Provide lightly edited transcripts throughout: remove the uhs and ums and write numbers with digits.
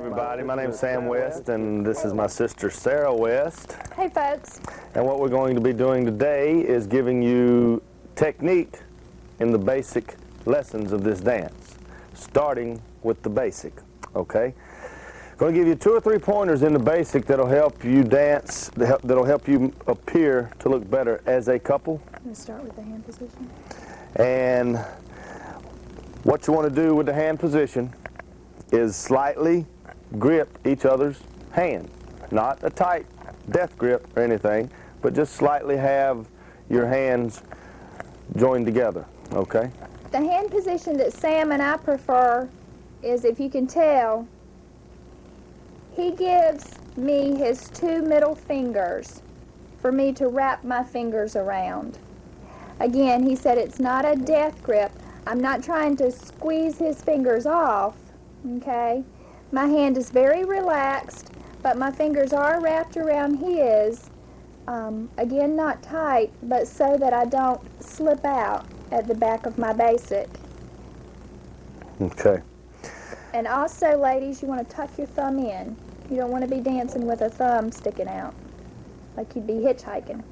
everybody. My name is Sam West, and this is my sister Sarah West. Hey, folks. And what we're going to be doing today is giving you technique in the basic lessons of this dance, starting with the basic, okay? Going to give you 2 or 3 pointers in the basic that'll help you dance, that'll help you appear to look better as a couple. I'm going to start with the hand position. And what you want to do with the hand position is slightly grip each other's hand. Not a tight death grip or anything, but just slightly have your hands joined together, okay? The hand position that Sam and I prefer is, if you can tell, he gives me his 2 middle fingers for me to wrap my fingers around. Again, he said it's not a death grip. I'm not trying to squeeze his fingers off, okay? My hand is very relaxed, but my fingers are wrapped around his. Again, not tight, but so that I don't slip out at the back of my basic. Okay. And also, ladies, you want to tuck your thumb in. You don't want to be dancing with a thumb sticking out, like you'd be hitchhiking.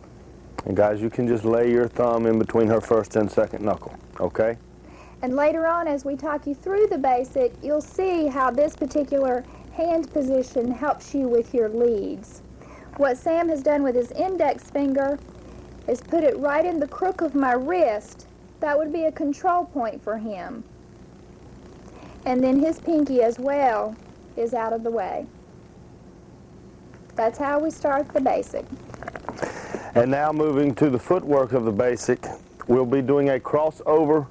And guys, you can just lay your thumb in between her first and second knuckle, okay? And later on, as we talk you through the basic, you'll see how this particular hand position helps you with your leads. What Sam has done with his index finger is put it right in the crook of my wrist. That would be a control point for him. And then his pinky as well is out of the way. That's how we start the basic. And now moving to the footwork of the basic, we'll be doing a crossover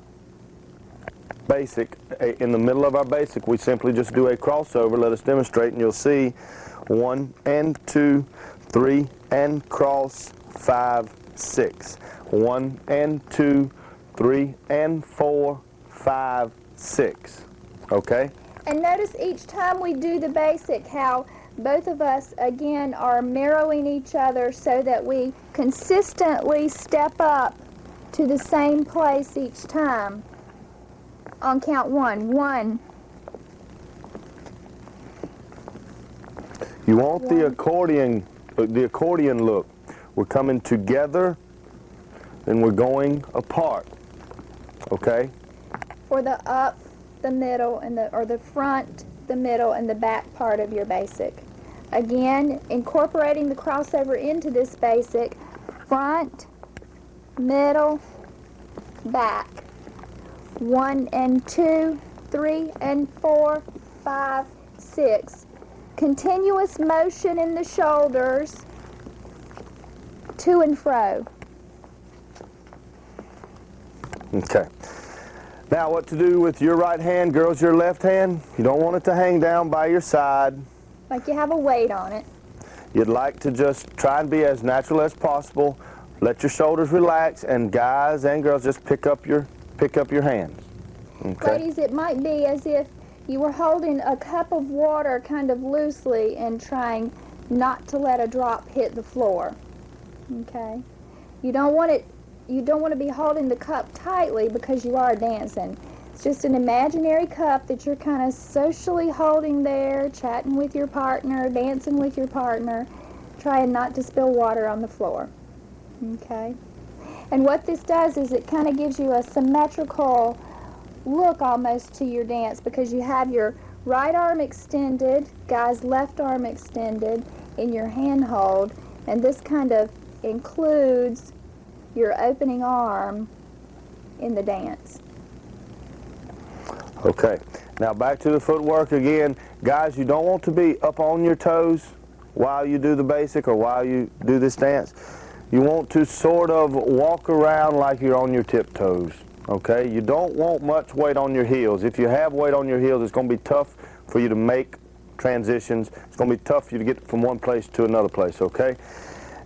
basic. In the middle of our basic, we simply just do a crossover. Let us demonstrate, and you'll see 1 and 2, 3 and cross, 5, 6. 1 and 2, 3 and 4, 5, 6. Okay? And notice each time we do the basic how both of us, again, are mirroring each other so that we consistently step up to the same place each time. On count 1. 1. You want the accordion look. We're coming together, then we're going apart. Okay? For the up, the middle, and the front, the middle, and the back part of your basic. Again, incorporating the crossover into this basic, front, middle, back. 1 and 2, 3 and 4, 5, 6. Continuous motion in the shoulders, to and fro. Okay. Now what to do with your right hand, girls, your left hand? You don't want it to hang down by your side. Like you have a weight on it. You'd like to just try and be as natural as possible. Let your shoulders relax, and guys and girls, just pick up your hands. Okay? Ladies, it might be as if you were holding a cup of water kind of loosely and trying not to let a drop hit the floor. Okay? You don't want to be holding the cup tightly because you are dancing. It's just an imaginary cup that you're kind of socially holding there, chatting with your partner, dancing with your partner, trying not to spill water on the floor. Okay? And what this does is it kind of gives you a symmetrical look almost to your dance, because you have your right arm extended, guy's left arm extended in your hand hold, and this kind of includes your opening arm in the dance. Okay. Now back to the footwork again. Guys, you don't want to be up on your toes while you do the basic or while you do this dance. You want to sort of walk around like you're on your tiptoes. Okay? You don't want much weight on your heels. If you have weight on your heels, it's going to be tough for you to make transitions. It's going to be tough for you to get from one place to another place, okay?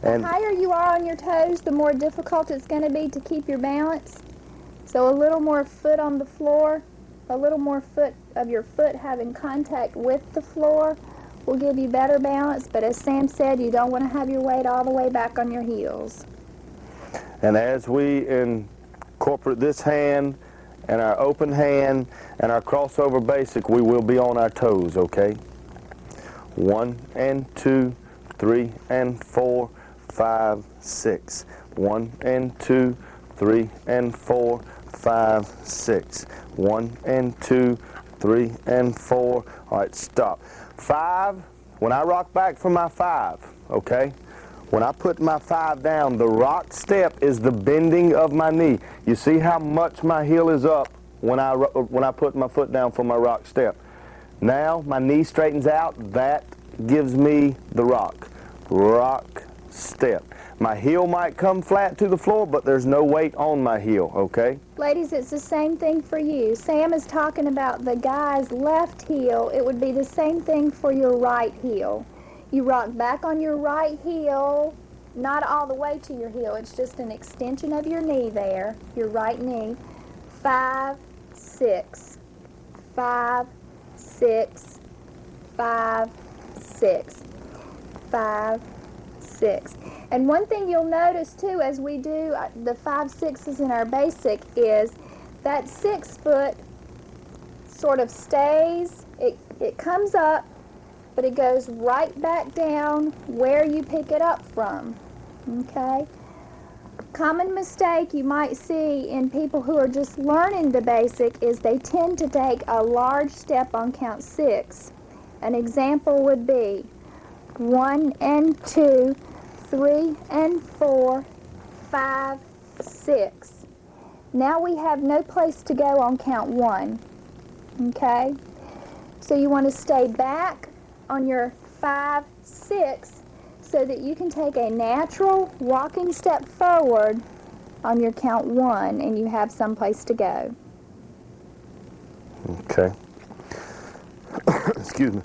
And the higher you are on your toes, the more difficult it's going to be to keep your balance. So a little more foot on the floor, a little more of your foot having contact with the floor will give you better balance. But as Sam said, you don't want to have your weight all the way back on your heels. And as we incorporate this hand and our open hand and our crossover basic, we will be on our toes, okay? 1 and 2, 3 and 4, 5, 6. 1 and 2, 3 and 4, 5, 6. 1 and 2, 3 and 4. All right, stop. 5, when I rock back from my 5, okay? When I put my 5 down, the rock step is the bending of my knee. You see how much my heel is up when I put my foot down for my rock step. Now my knee straightens out. That gives me the rock. Rock step. My heel might come flat to the floor, but there's no weight on my heel, okay? Ladies, it's the same thing for you. Sam is talking about the guy's left heel. It would be the same thing for your right heel. You rock back on your right heel, not all the way to your heel. It's just an extension of your knee there, your right knee. 5, 6. 5, 6. 5, 6. 5, 6. And one thing you'll notice too as we do the 5 6s in our basic is that 6 foot sort of stays, it comes up, but it goes right back down where you pick it up from, okay? Common mistake you might see in people who are just learning the basic is they tend to take a large step on count 6. An example would be 1 and 2, 3 and 4, 5, 6. Now we have no place to go on count 1, okay? So you want to stay back on your 5, 6 so that you can take a natural walking step forward on your count 1 and you have some place to go. Okay. Excuse me.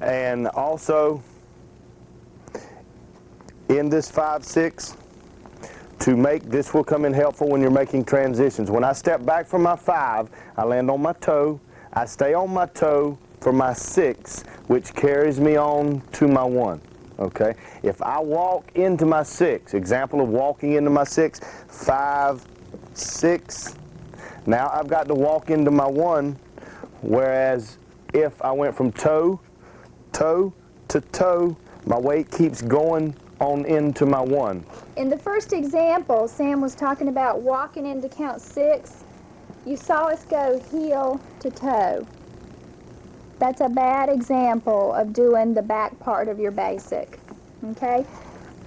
And also, in this 5, 6, to make, this will come in helpful when you're making transitions. When I step back from my 5, I land on my toe. I stay on my toe for my 6, which carries me on to my 1. Okay? If I walk into my 6, example of walking into my 6, 5, 6, now I've got to walk into my 1, whereas if I went from toe to toe, my weight keeps going on into my 1. In the first example, Sam was talking about walking into count 6. You saw us go heel to toe. That's a bad example of doing the back part of your basic, okay?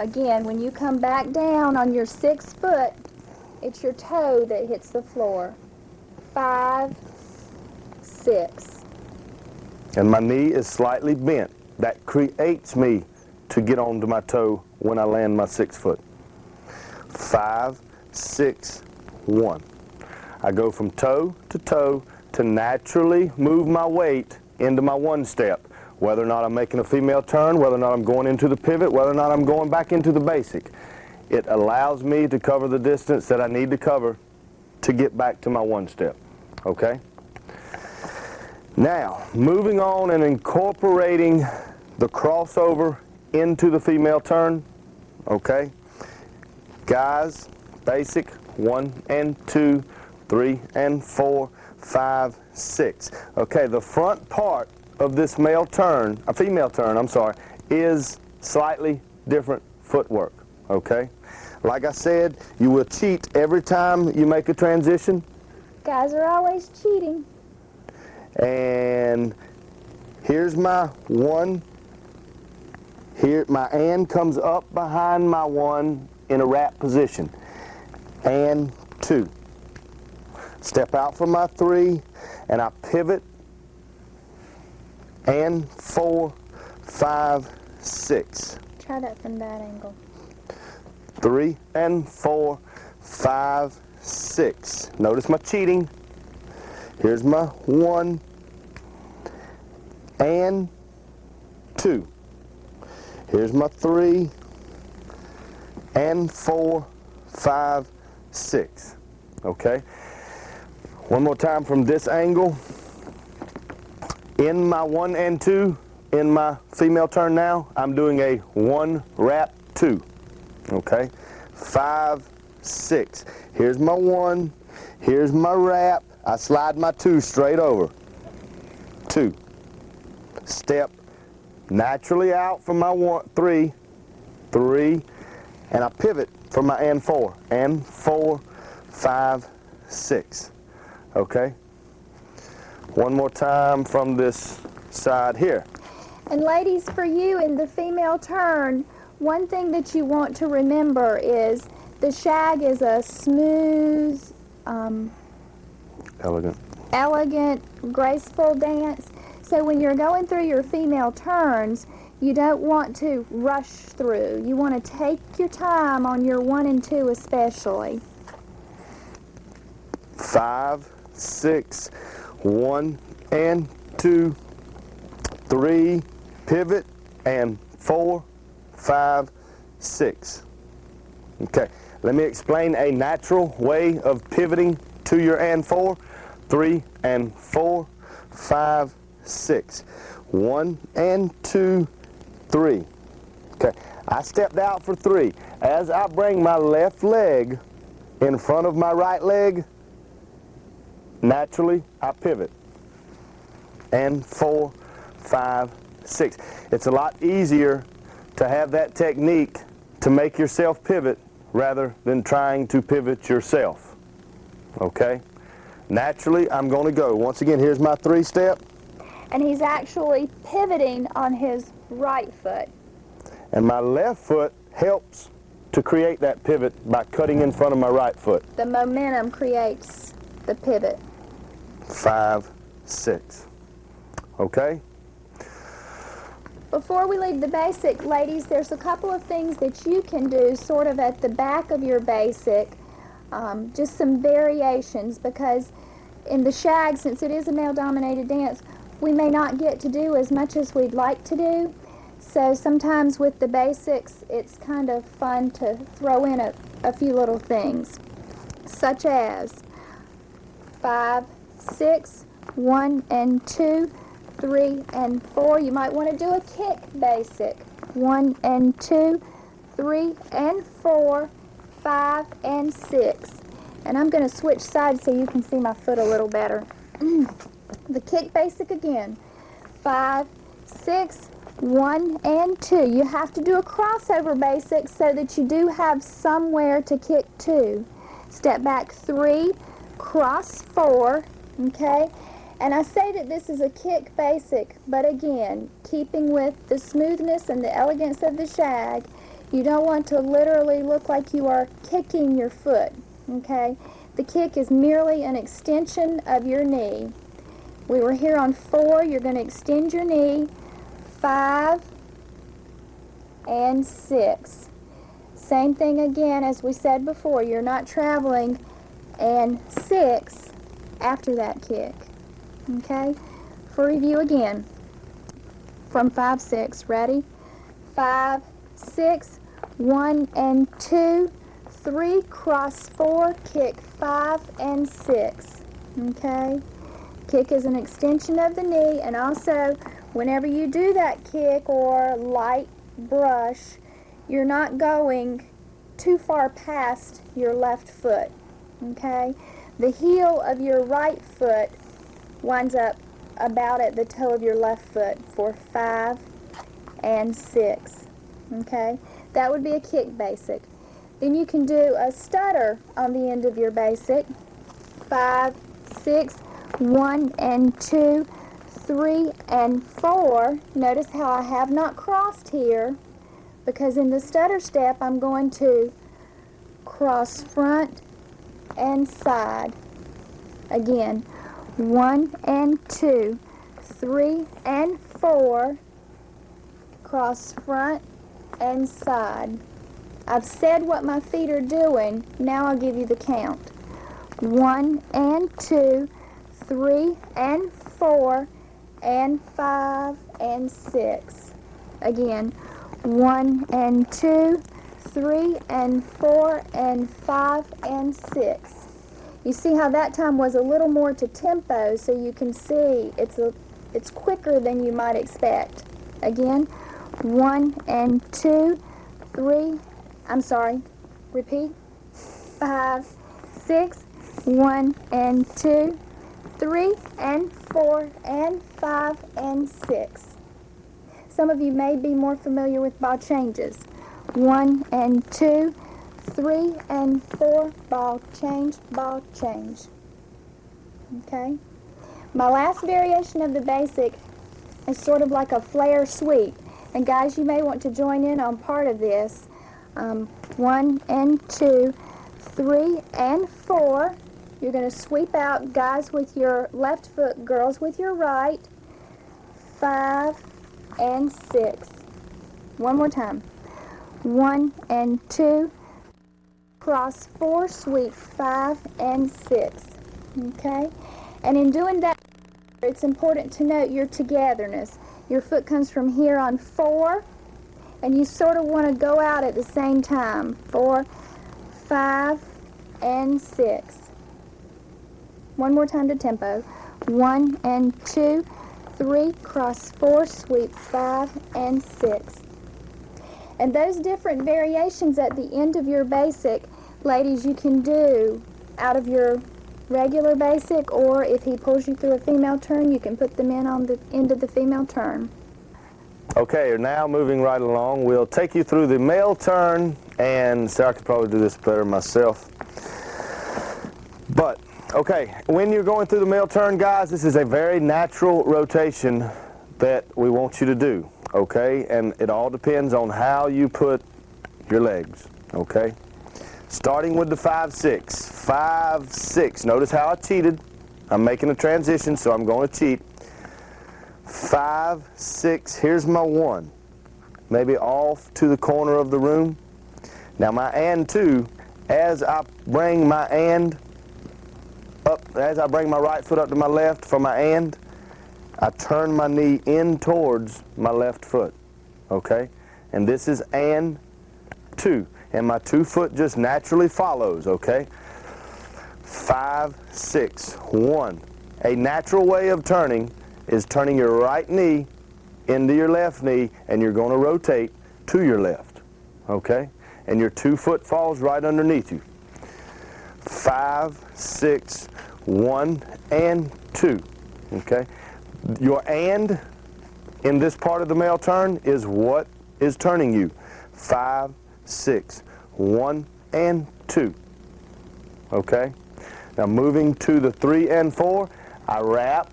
Again, when you come back down on your 6 foot, it's your toe that hits the floor. 5, 6. And my knee is slightly bent. That creates me to get onto my toe when I land my 6 foot. 5, 6, 1. I go from toe to naturally move my weight into my 1 step, whether or not I'm making a female turn, whether or not I'm going into the pivot, whether or not I'm going back into the basic. It allows me to cover the distance that I need to cover to get back to my 1 step, okay? Now, moving on and incorporating the crossover into the female turn, okay? Guys, basic, 1 and 2, 3 and 4, 5, 6. Okay, the front part of this female turn, is slightly different footwork, okay? Like I said, you will cheat every time you make a transition. Guys are always cheating. And here's my 1. Here, my and comes up behind my 1 in a wrap position. And 2. Step out from my 3, and I pivot. And 4, 5, 6. Try that from that angle. 3 and 4, 5, 6. Notice my cheating. Here's my 1 and 2. Here's my 3 and 4, 5, 6. Okay? One more time from this angle. In my 1 and 2, in my female turn now, I'm doing a 1 wrap 2. Okay? 5, 6. Here's my 1. Here's my wrap. I slide my 2 straight over. 2. Step naturally out from my 1, 3, 3, and I pivot for my and 4, and 4, 5, 6. Okay? One more time from this side here. And ladies, for you in the female turn, one thing that you want to remember is the shag is a smooth, elegant, graceful dance. So when you're going through your female turns, you don't want to rush through. You want to take your time on your 1 and 2 especially. 5, 6, 1 and 2, 3, pivot, and 4, 5, 6. Okay, let me explain a natural way of pivoting to your and 4. 3 and 4, 5, 6. 1 and 2, 3. Okay, I stepped out for 3. As I bring my left leg in front of my right leg, naturally I pivot. And 4, 5, 6. It's a lot easier to have that technique to make yourself pivot rather than trying to pivot yourself. Okay? Naturally, I'm going to go. Once again, here's my 3-step. And he's actually pivoting on his right foot. And my left foot helps to create that pivot by cutting in front of my right foot. The momentum creates the pivot. 5, 6. Okay? Before we leave the basic, ladies, there's a couple of things that you can do sort of at the back of your basic, just some variations, because in the shag, since it is a male-dominated dance, we may not get to do as much as we'd like to do. So sometimes with the basics, it's kind of fun to throw in a few little things, such as 5, 6, 1 and 2, 3 and 4. You might want to do a kick basic. 1 and 2, 3 and 4, 5 and 6. And I'm going to switch sides so you can see my foot a little better. The kick basic again. 5, 6, 1 and 2. You have to do a crossover basic so that you do have somewhere to kick to. Step back 3, cross 4, okay? And I say that this is a kick basic, but again, keeping with the smoothness and the elegance of the shag, you don't want to literally look like you are kicking your foot, okay? The kick is merely an extension of your knee. We were here on 4, you're going to extend your knee, 5 and 6. Same thing again as we said before, you're not traveling, and 6 after that kick. Okay, for review again, from 5, 6, ready? 5, 6, 1 and 2, 3, cross 4, kick 5 and 6, okay? Kick is an extension of the knee, and also, whenever you do that kick or light brush, you're not going too far past your left foot, okay? The heel of your right foot winds up about at the toe of your left foot for 5 and 6, okay? That would be a kick basic. Then you can do a stutter on the end of your basic. 5, 6, 1 and 2, 3 and 4. Notice how I have not crossed here, because in the stutter step I'm going to cross front and side. Again, 1 and 2, 3 and 4, cross front and side. I've said what my feet are doing, now I'll give you the count. 1 and 2, 3 and 4, and 5 and 6. Again, 1 and 2, 3 and 4, and 5 and 6. You see how that time was a little more to tempo, so you can see it's quicker than you might expect. Again, 1 and 2, 3, I'm sorry, repeat. 5, 6, 1 and 2, 3 and 4, and 5 and 6. Some of you may be more familiar with ball changes. 1 and 2, 3 and 4, ball change, ball change. Okay? My last variation of the basic is sort of like a flare sweep. And guys, you may want to join in on part of this. 1 and 2, 3 and 4. You're going to sweep out, guys, with your left foot, girls with your right. 5 and 6. One more time. 1 and 2, cross 4, sweep 5 and 6. Okay? And in doing that, it's important to note your togetherness. Your foot comes from here on 4, and you sort of want to go out at the same time. 4, 5, and 6. One more time to tempo. 1 and 2, 3, cross 4, sweep 5 and 6. And those different variations at the end of your basic, ladies, you can do out of your regular basic, or if he pulls you through a female turn, you can put them in on the end of the female turn. Okay, now moving right along, we'll take you through the male turn, and Sarah could probably do this better myself. But, okay, when you're going through the male turn, guys, this is a very natural rotation that we want you to do, okay? And it all depends on how you put your legs, okay? Starting with the 5-6. 5-6. Notice how I cheated. I'm making a transition, so I'm going to cheat. 5-6. Here's my 1. Maybe off to the corner of the room. Now my and 2, as I bring my and up, as I bring my right foot up to my left for my and, I turn my knee in towards my left foot. Okay? And this is and 2. And my 2 foot just naturally follows, okay? 5, 6, 1. A natural way of turning is turning your right knee into your left knee, and you're going to rotate to your left, okay? And your 2 foot falls right underneath you. 5, 6, 1, and 2, okay? Your and in this part of the male turn is what is turning you. 5, 6, 1, and 2. Okay? Now moving to the 3 and 4, I wrap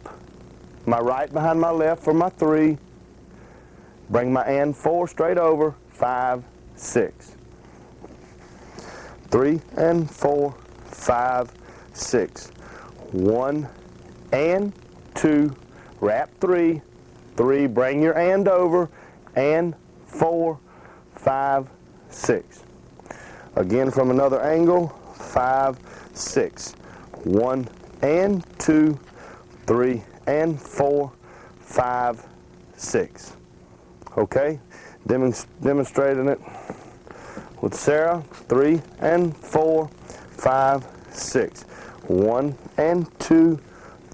my right behind my left for my 3. Bring my and 4 straight over. 5, 6. 3 and 4, 5, 6. 1 and 2. Wrap 3. 3. Bring your and over. And 4, 5, 6. Again from another angle. 5, 6. 1 and 2. 3 and 4, 5, 6. Okay? Demonstrating it with Sarah. 3 and 4, 5, 6. 1 and 2.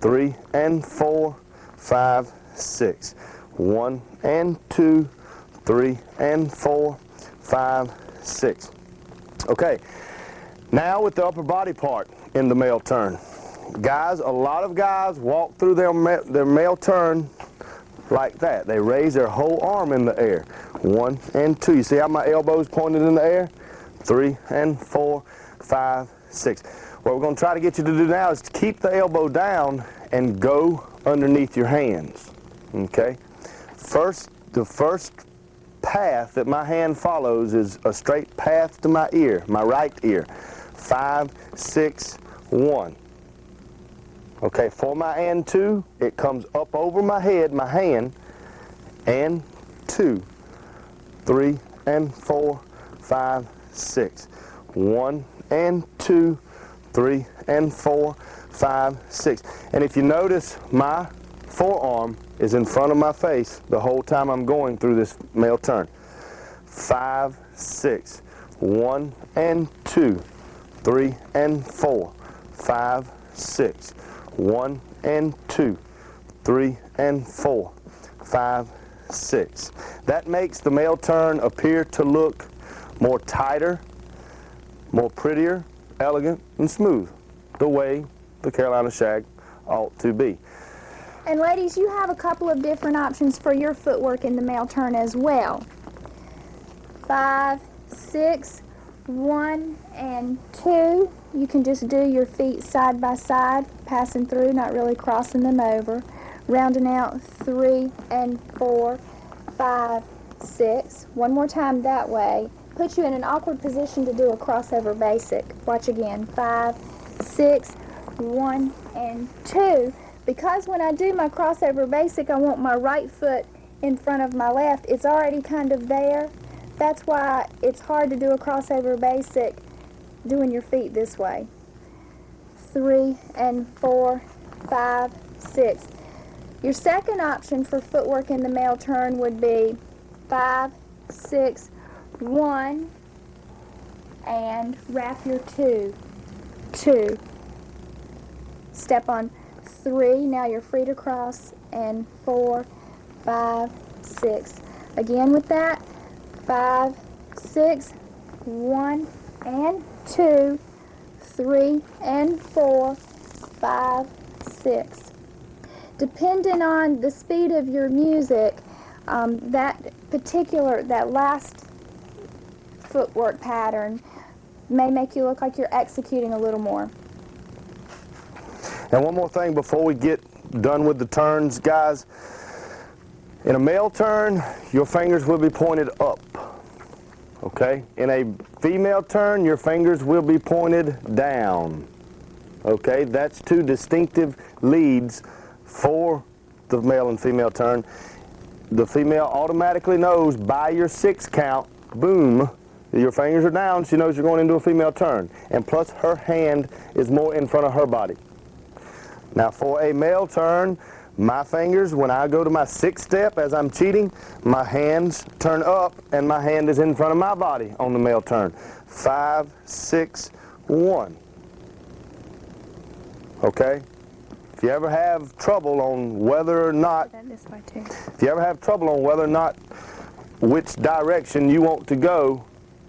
3 and 4, 5, 6. 1 and 2. 3 and 4, 5, 6. Okay, now with the upper body part in the male turn. Guys, a lot of guys walk through their male turn like that. They raise their whole arm in the air. 1 and 2. You see how my elbow's pointed in the air? 3 and 4, 5, 6. What we're going to try to get you to do now is to keep the elbow down and go underneath your hands. Okay? The first path that my hand follows is a straight path to my ear, my right ear. 5, 6, 1. Okay, for my and 2, it comes up over my head, my hand, and 2. 3 and 4, 5, 6. 1 and 2, 3 and 4, 5, 6. And if you notice, my forearm is in front of my face the whole time I'm going through this male turn. 5, 6. 1 and 2. 3 and 4. 5, 6. 1 and 2. 3 and 4. 5, 6. That makes the male turn appear to look more tighter, more prettier, elegant, and smooth, the way the Carolina Shag ought to be. And ladies, you have a couple of different options for your footwork in the male turn as well. 5, 6, 1, and 2. You can just do your feet side by side, passing through, not really crossing them over. Rounding out 3 and 4, 5, 6. One more time that way. Put you in an awkward position to do a crossover basic. Watch again. 5, 6, 1, and 2. Because when I do my crossover basic, I want my right foot in front of my left. It's already kind of there. That's why it's hard to do a crossover basic doing your feet this way. 3 and 4, 5, 6. Your second option for footwork in the male turn would be 5, 6, 1, and wrap your 2, 2. Step on 3, now you're free to cross, and 4, 5, 6. Again with that, 5, 6, 1, and 2, 3, and 4, 5, 6. Depending on the speed of your music, that last footwork pattern may make you look like you're executing a little more. And one more thing before we get done with the turns, guys. In a male turn, your fingers will be pointed up, okay? In a female turn, your fingers will be pointed down, okay? That's two distinctive leads for the male and female turn. The female automatically knows by your 6 count, boom, your fingers are down, she knows you're going into a female turn. And plus her hand is more in front of her body. Now for a male turn, my fingers, when I go to my 6th step as I'm cheating, my hands turn up and my hand is in front of my body on the male turn. 5, 6, 1. Okay? If you ever have trouble on whether or not, if you ever have trouble on whether or not which direction you want to go,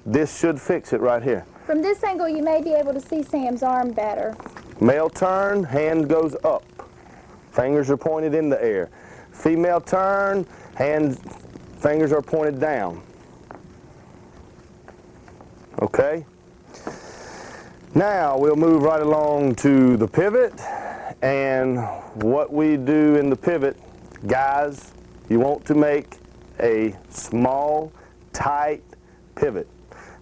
this should fix it right here. From this angle, you may be able to see Sam's arm better. Male turn, hand goes up. Fingers are pointed in the air. Female turn, fingers are pointed down. Okay? Now we'll move right along to the pivot. And what we do in the pivot, guys, you want to make a small, tight pivot.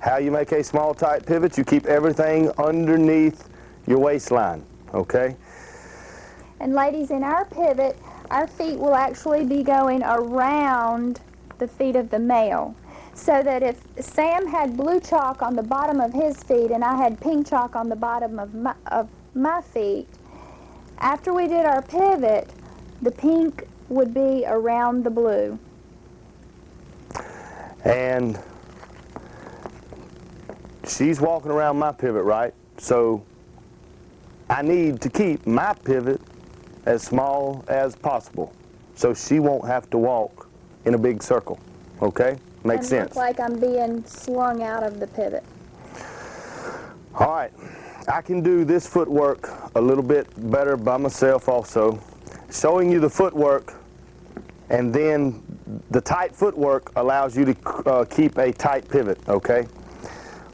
How you make a small, tight pivot? You keep everything underneath your waistline, okay? And ladies, in our pivot, our feet will actually be going around the feet of the male. So that if Sam had blue chalk on the bottom of his feet and I had pink chalk on the bottom of my feet, after we did our pivot, the pink would be around the blue. And she's walking around my pivot, right? So I need to keep my pivot as small as possible so she won't have to walk in a big circle, okay? Makes sense. Look like I'm being slung out of the pivot. All right, I can do this footwork a little bit better by myself also. Showing you the footwork, and then the tight footwork allows you to keep a tight pivot, okay?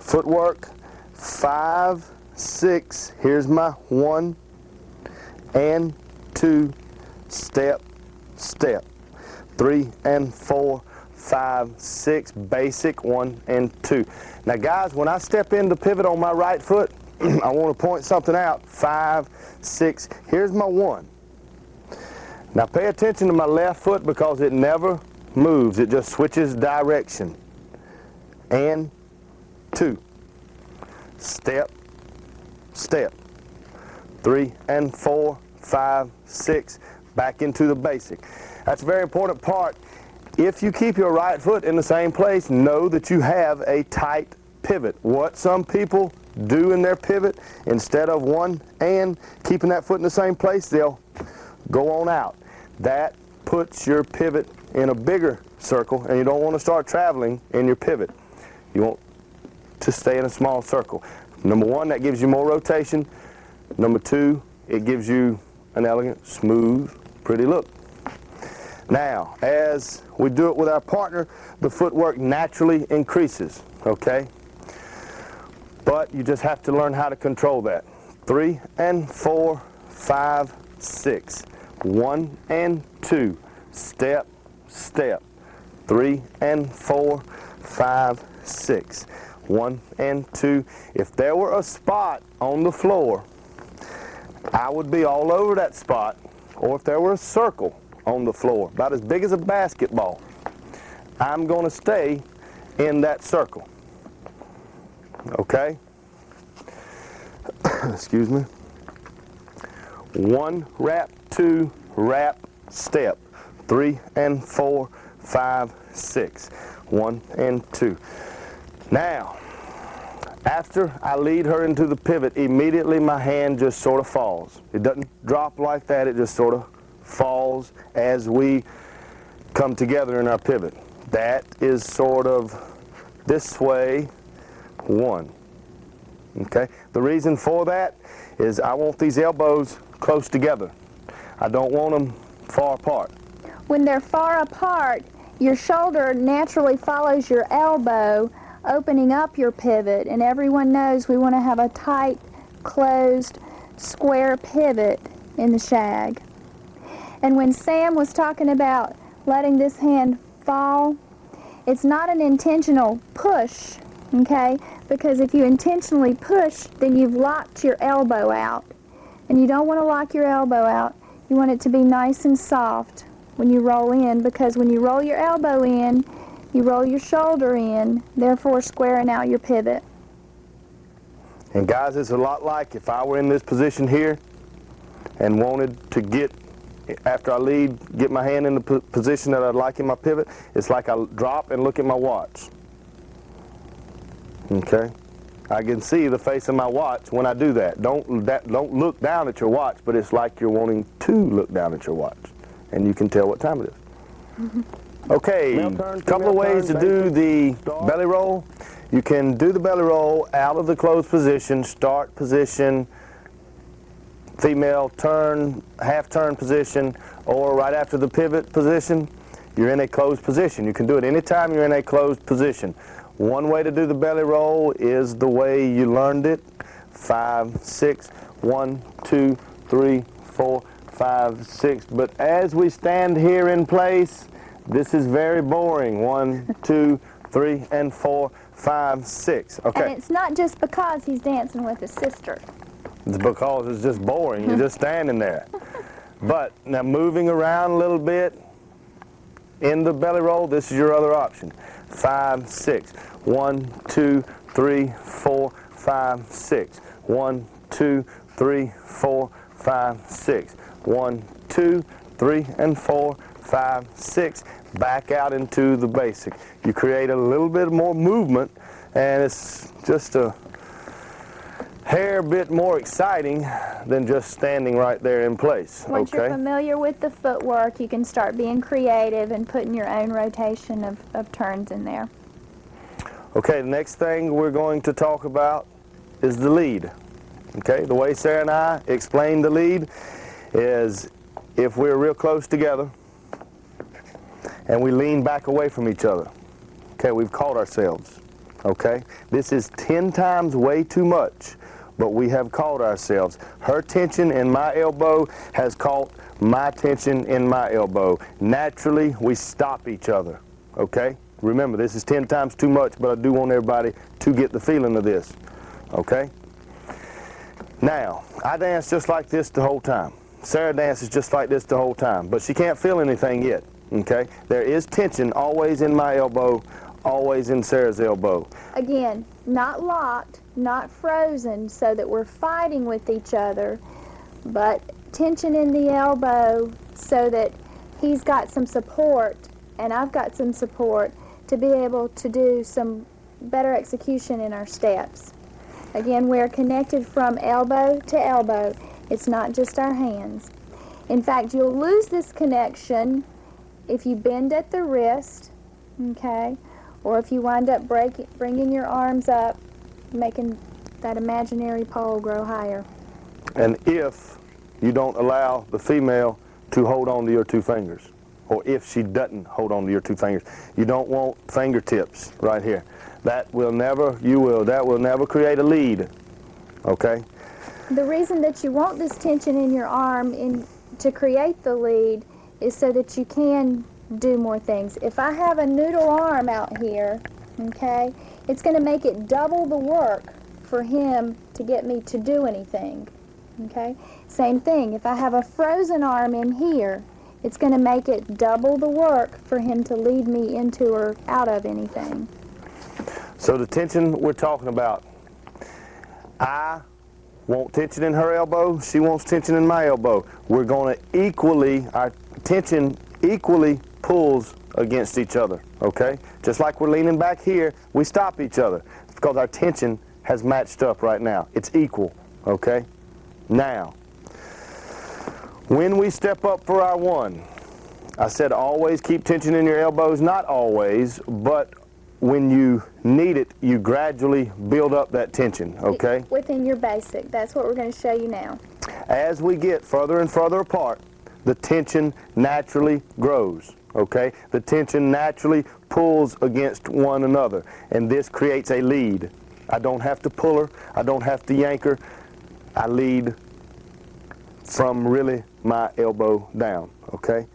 Footwork, 5, 6, here's my 1 and 2, step, step. 3 and 4, 5, 6, basic, 1 and 2. Now guys, when I step into pivot on my right foot, I want to point something out. 5, 6, here's my 1. Now pay attention to my left foot because it never moves. It just switches direction. And 2. Step, step. 3 and 4, 5, 6, back into the basic. That's a very important part. If you keep your right foot in the same place, know that you have a tight pivot. What some people do in their pivot, instead of 1 and keeping that foot in the same place, they'll go on out. That puts your pivot in a bigger circle, and you don't want to start traveling in your pivot. You want to stay in a small circle. Number 1, that gives you more rotation. Number 2, it gives you an elegant, smooth Pretty look. Now, as we do it with our partner, the footwork naturally increases, okay? But you just have to learn how to control that. 3 and 4, 5, 6. 1 and 2. Step, step. 3 and 4, 5, 6. 1 and 2. If there were a spot on the floor, I would be all over that spot. Or if there were a circle on the floor, about as big as a basketball, I'm going to stay in that circle. Okay? Excuse me. 1 wrap, 2 wrap, step. 3 and 4, 5, 6. 1 and 2. Now, after I lead her into the pivot, immediately my hand just sort of falls. It doesn't drop like that, it just sort of falls as we come together in our pivot. That is sort of this way, 1. Okay? The reason for that is I want these elbows close together. I don't want them far apart. When they're far apart, your shoulder naturally follows your elbow, opening up your pivot, and everyone knows we want to have a tight, closed, square pivot in the shag. And when Sam was talking about letting this hand fall, it's not an intentional push, okay? Because if you intentionally push, then you've locked your elbow out. And you don't want to lock your elbow out. You want it to be nice and soft when you roll in, because when you roll your elbow in, you roll your shoulder in, therefore squaring out your pivot. And guys, it's a lot like if I were in this position here and wanted to get, after I lead, get my hand in the position that I'd like in my pivot. It's like I drop and look at my watch. Okay? I can see the face of my watch when I do that. Don't look down at your watch, but it's like you're wanting to look down at your watch. And you can tell what time it is. Okay, a couple of ways to do the belly roll. You can do the belly roll out of the closed position, start position, female turn, half turn position, or right after the pivot position, you're in a closed position. You can do it anytime you're in a closed position. One way to do the belly roll is the way you learned it. 5, 6, 1, 2, 3, 4, 5, 6. But as we stand here in place, this is very boring. 1, 2, 3, and 4, 5, 6. Okay. And it's not just because he's dancing with his sister. It's because it's just boring. You're just standing there. But now moving around a little bit in the belly roll, this is your other option. 5, 6. 1, 2, 3, 4, 5, 6. 1, 2, 3, 4, 5, 6. 1, 2, 3, and 4, 5, 6. Back out into the basic. You create a little bit more movement, and it's just a hair bit more exciting than just standing right there in place. Once you're familiar with the footwork, you can start being creative and putting your own rotation of turns in there. Okay, the next thing we're going to talk about is the lead. Okay, the way Sarah and I explain the lead is if we're real close together and we lean back away from each other. Okay, we've caught ourselves. Okay, this is 10 times way too much, but we have caught ourselves. Her tension in my elbow has caught my tension in my elbow. Naturally, we stop each other. Okay, remember, this is 10 times too much, but I do want everybody to get the feeling of this. Okay, now I dance just like this the whole time. Sarah dances just like this the whole time, but she can't feel anything yet. Okay, there is tension always in my elbow, always in Sarah's elbow. Again, not locked, not frozen so that we're fighting with each other, but tension in the elbow so that he's got some support and I've got some support to be able to do some better execution in our steps. Again, we're connected from elbow to elbow. It's not just our hands. In fact, you'll lose this connection if you bend at the wrist, okay, or if you wind up bringing your arms up, making that imaginary pole grow higher. And if you don't allow the female to hold on to your two fingers, or if she doesn't hold on to your two fingers. You don't want fingertips right here. That will never create a lead, okay? The reason that you want this tension in your arm to create the lead is so that you can do more things. If I have a noodle arm out here, okay, it's going to make it double the work for him to get me to do anything, okay? Same thing, if I have a frozen arm in here, it's going to make it double the work for him to lead me into or out of anything. So the tension we're talking about, I want tension in her elbow, she wants tension in my elbow. We're going to our tension equally pulls against each other, okay? Just like we're leaning back here, we stop each other. It's because our tension has matched up right now. It's equal, okay? Now, when we step up for our one, I said always keep tension in your elbows. Not always, but when you need it, you gradually build up that tension, okay? Within your basic. That's what we're going to show you now. As we get further and further apart, the tension naturally grows, okay? The tension naturally pulls against one another, and this creates a lead. I don't have to pull her. I don't have to yank her. I lead from really my elbow down, okay?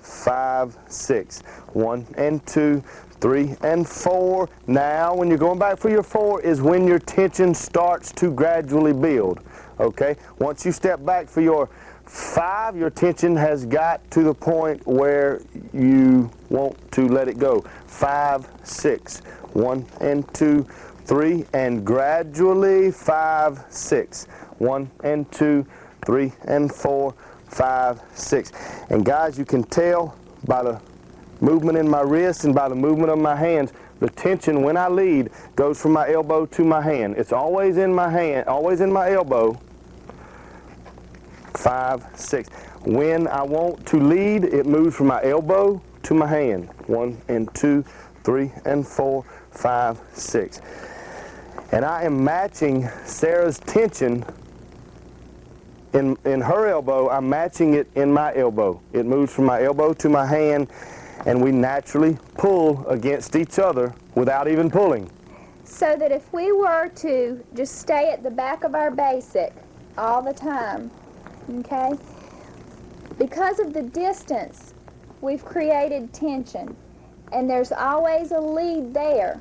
5, 6. 1 and 2, 3 and 4. Now, when you're going back for your 4 is when your tension starts to gradually build, okay? Once you step back for your 5, your tension has got to the point where you want to let it go. 5, 6. 1 and 2, 3, and gradually 5, 6. 1 and 2, 3 and 4, 5, 6. And guys, you can tell by the movement in my wrist and by the movement of my hands, the tension when I lead goes from my elbow to my hand. It's always in my hand, always in my elbow. 5, 6. When I want to lead, it moves from my elbow to my hand. 1 and 2, 3 and 4, 5, 6. And I am matching Sarah's tension in her elbow. I'm matching it in my elbow. It moves from my elbow to my hand, and we naturally pull against each other without even pulling. So that if we were to just stay at the back of our basic all the time, okay, because of the distance, we've created tension, and there's always a lead there,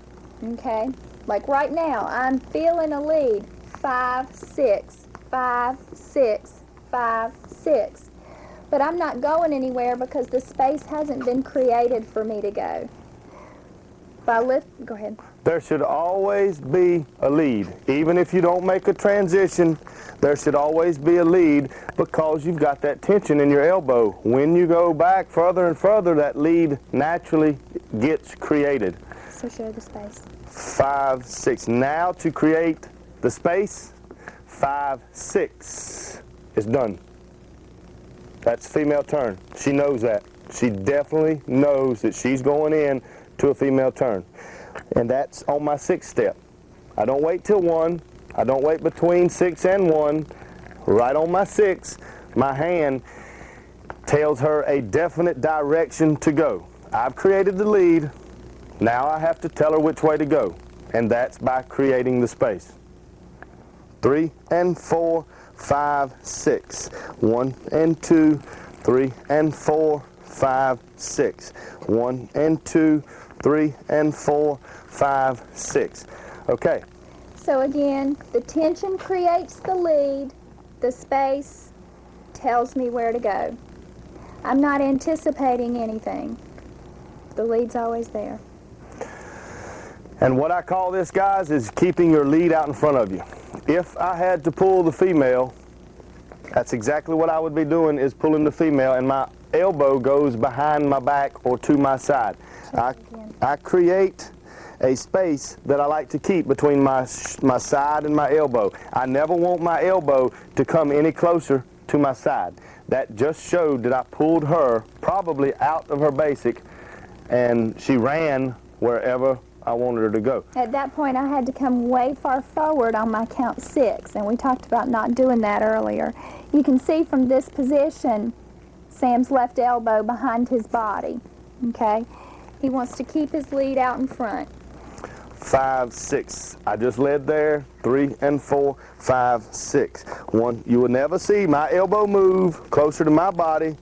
okay? Like right now, I'm feeling a lead, 5, 6, 5, 6, 5, 6. But I'm not going anywhere because the space hasn't been created for me to go. Go ahead. There should always be a lead. Even if you don't make a transition, there should always be a lead because you've got that tension in your elbow. When you go back further and further, that lead naturally gets created. So show the space. 5, 6. Now to create the space, 5, 6 is done. That's female turn. She knows that. She definitely knows that she's going in to a female turn. And that's on my 6th step. I don't wait till 1. I don't wait between 6 and 1. Right on my 6, my hand tells her a definite direction to go. I've created the lead. Now I have to tell her which way to go. And that's by creating the space. 3 and 4, 5, 6. 1 and 2, 3 and 4, 5, 6. 1 and 2, 3 and 4, 5, 6. Okay. So again, the tension creates the lead. The space tells me where to go. I'm not anticipating anything. The lead's always there. And what I call this, guys, is keeping your lead out in front of you. If I had to pull the female, that's exactly what I would be doing, is pulling the female, and my elbow goes behind my back or to my side. I create a space that I like to keep between my side and my elbow. I never want my elbow to come any closer to my side. That just showed that I pulled her probably out of her basic, and she ran wherever I wanted her to go. At that point, I had to come way far forward on my count 6, and we talked about not doing that earlier. You can see from this position, Sam's left elbow behind his body. Okay? He wants to keep his lead out in front. 5, 6. I just led there. 3 and 4, 5, 6. 1. You will never see my elbow move closer to my body,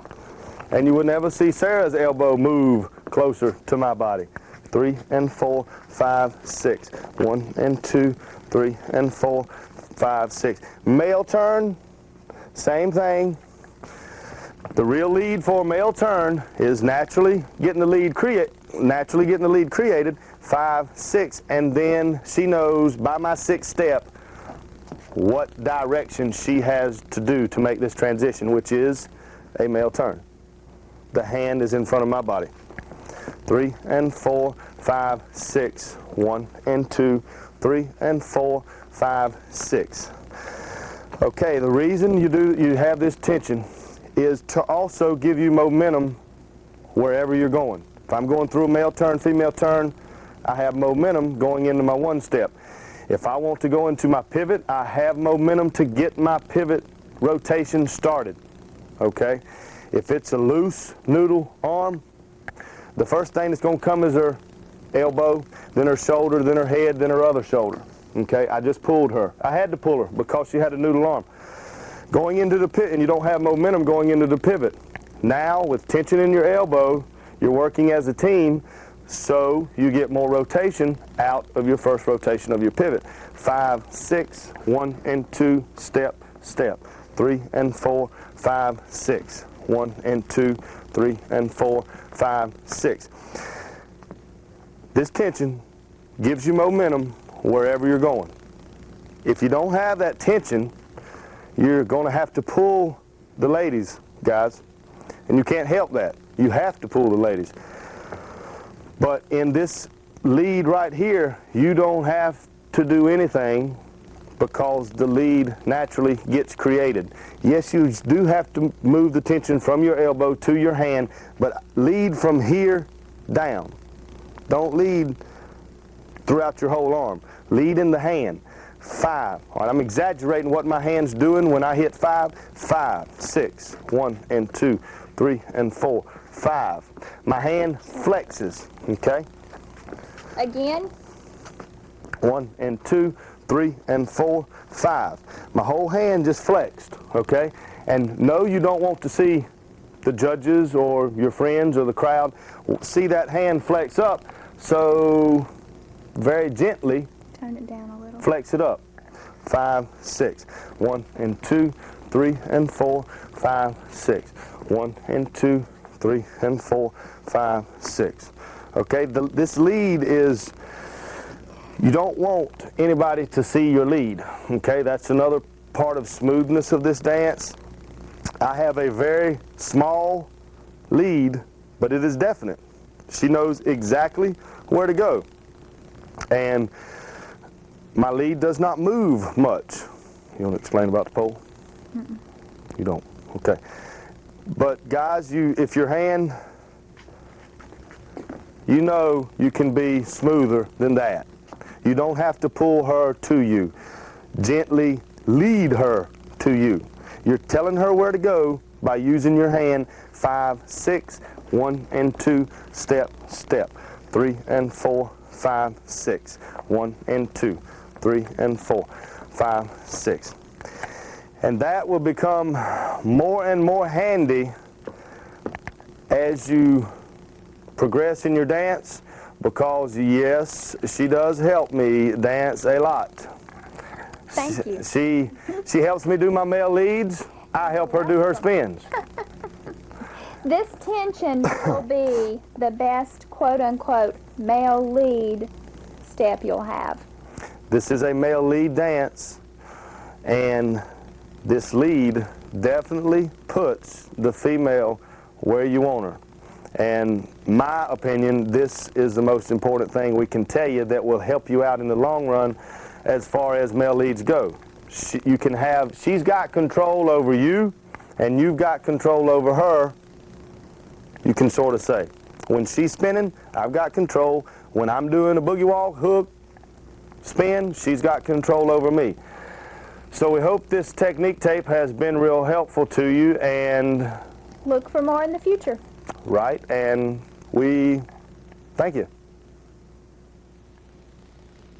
and you will never see Sarah's elbow move closer to my body. 3 and 4, 5, 6. 1 and 2, 3 and 4, 5, 6. Male turn, same thing. The real lead for a male turn is naturally getting the lead created. 5, 6, and then she knows by my 6th step what direction she has to do to make this transition, which is a male turn. The hand is in front of my body. 3 and 4, 5, 6. 1 and 2, 3 and 4, 5, 6. Okay, the reason you have this tension is to also give you momentum wherever you're going. If I'm going through a male turn, female turn, I have momentum going into my 1 step. If I want to go into my pivot, I have momentum to get my pivot rotation started. Okay? If it's a loose noodle arm, the first thing that's going to come is her elbow, then her shoulder, then her head, then her other shoulder. Okay? I just pulled her. I had to pull her because she had a noodle arm. Going into the pivot, and you don't have momentum going into the pivot. Now, with tension in your elbow, you're working as a team, so you get more rotation out of your first rotation of your pivot. 5, 6, 1 and 2, step, step. 3 and 4, 5, 6. 1 and 2, 3 and 4, 5, 6. This tension gives you momentum wherever you're going. If you don't have that tension, you're going to have to pull the ladies, guys. And you can't help that. You have to pull the ladies. But in this lead right here, you don't have to do anything because the lead naturally gets created. Yes, you do have to move the tension from your elbow to your hand, but lead from here down. Don't lead throughout your whole arm. Lead in the hand. 5. All right, I'm exaggerating what my hand's doing when I hit 5. 5, 6, 1 and 2, 3 and 4, 5. My hand flexes, okay? Again. 1 and 2, 3 and 4, 5. My whole hand just flexed, okay? And no, you don't want to see the judges or your friends or the crowd see that hand flex up, so very gently turn it down a little. Flex it up. 5, 6. 1 and 2, 3 and 4, 5, 6. 1 and 2, 3 and 4, 5, 6. Okay, this lead is, you don't want anybody to see your lead. Okay, that's another part of smoothness of this dance. I have a very small lead, but it is definite. She knows exactly where to go. And my lead does not move much. You want to explain about the pole? Mm-mm. You don't. Okay. But guys, if your hand, you know you can be smoother than that. You don't have to pull her to you. Gently lead her to you. You're telling her where to go by using your hand. 5, 6, 1 and 2, step, step. 3 and 4, 5, 6. 1 and 2. 3 and 4, 5, 6. And that will become more and more handy as you progress in your dance, because yes, she does help me dance a lot. Thank you. She helps me do my male leads. I help her do her spins. This tension will be the best quote-unquote male lead step you'll have. This is a male lead dance, and this lead definitely puts the female where you want her. And my opinion, this is the most important thing we can tell you that will help you out in the long run as far as male leads go. She's got control over you, and you've got control over her, you can sort of say. When she's spinning, I've got control. When I'm doing a boogie walk, hook, spin, she's got control over me. So we hope this technique tape has been real helpful to you, and look for more in the future. Right, and we thank you.